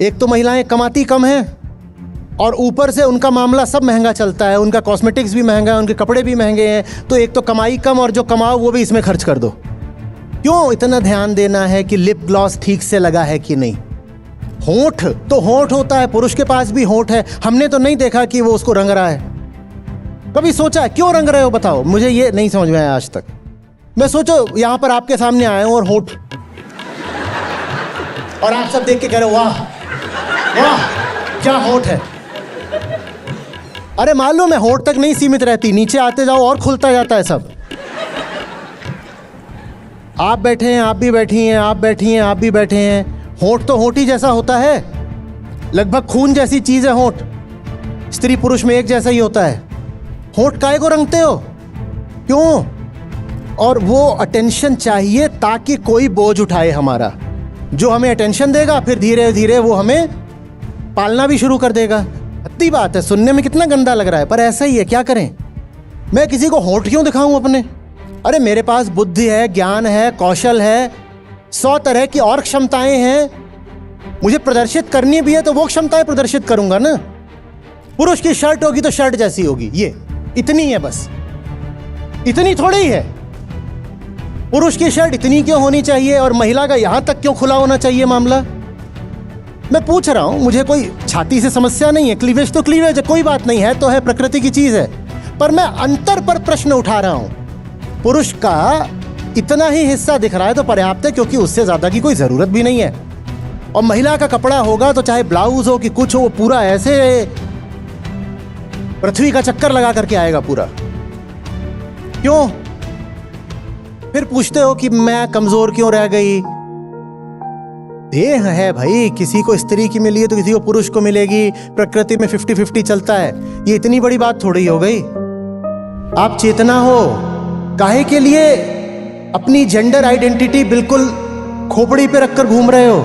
एक तो महिलाएं कमाती कम हैं और ऊपर से उनका मामला सब महंगा चलता है, उनका कॉस्मेटिक्स भी महंगा है, उनके कपड़े भी महंगे हैं। तो एक तो कमाई कम और जो कमाओ वो भी इसमें खर्च कर दो। क्यों इतना ध्यान देना है कि लिप ग्लॉस ठीक से लगा है कि नहीं? होंठ तो होंठ होता है, पुरुष के पास भी होंठ है, हमने तो नहीं देखा कि वो उसको रंग रहा है। कभी सोचा क्यों रंग रहे हो? बताओ, मुझे ये नहीं समझ में आया आज तक। मैं सोचो यहां पर आपके सामने आया हूं और होंठ, और आप सब देख के कह रहे हो वाह वाह क्या होंठ है। अरे मालूम है होंठ तक नहीं सीमित रहती, नीचे आते जाओ और खुलता जाता है सब। आप बैठे हैं, आप भी बैठी हैं, आप बैठी हैं, आप भी बैठे हैं। होंठ तो होंठ ही जैसा होता है, लगभग खून जैसी चीज है होंठ। स्त्री पुरुष में एक जैसा ही होता है। होंठ काहे को रंगते हो? क्यों? और वो अटेंशन चाहिए ताकि कोई बोझ उठाए हमारा। जो हमें अटेंशन देगा फिर धीरे धीरे वो हमें पालना भी शुरू कर देगा। अच्छी बात है, सुनने में कितना गंदा लग रहा है पर ऐसा ही है, क्या करें। मैं किसी को होंठ क्यों दिखाऊं अपने? अरे मेरे पास बुद्धि है, ज्ञान है, कौशल है, 100 तरह की और क्षमताएं हैं। मुझे प्रदर्शित करनी भी है तो वो क्षमताएं प्रदर्शित करूंगा ना। पुरुष की शर्ट होगी तो शर्ट जैसी होगी, ये इतनी है बस, इतनी थोड़ी ही है। पुरुष की शर्ट इतनी क्यों होनी चाहिए और महिला का यहां तक क्यों खुला होना चाहिए मामला? मैं पूछ रहा हूं, मुझे कोई छाती से समस्या नहीं है, क्लीवेज तो क्लीवेज है, कोई बात नहीं है, तो है, प्रकृति की चीज है। पर मैं अंतर पर प्रश्न उठा रहा हूं। पुरुष का इतना ही हिस्सा दिख रहा है तो पर्याप्त है, क्योंकि उससे ज्यादा की कोई जरूरत भी नहीं है। और महिला का कपड़ा होगा तो चाहे ब्लाउज हो कि कुछ हो, वो पूरा ऐसे पृथ्वी का चक्कर लगा करके आएगा पूरा। क्यों? फिर पूछते हो कि मैं कमजोर क्यों रह गई? देह है भाई, किसी को स्त्री की मिली है तो किसी को पुरुष को मिलेगी। प्रकृति में 50-50 चलता है। ये इतनी बड़ी बात थोड़ी हो गई। आप चेतना हो, काहे के लिए अपनी जेंडर आइडेंटिटी बिल्कुल खोपड़ी पे रखकर घूम रहे हो?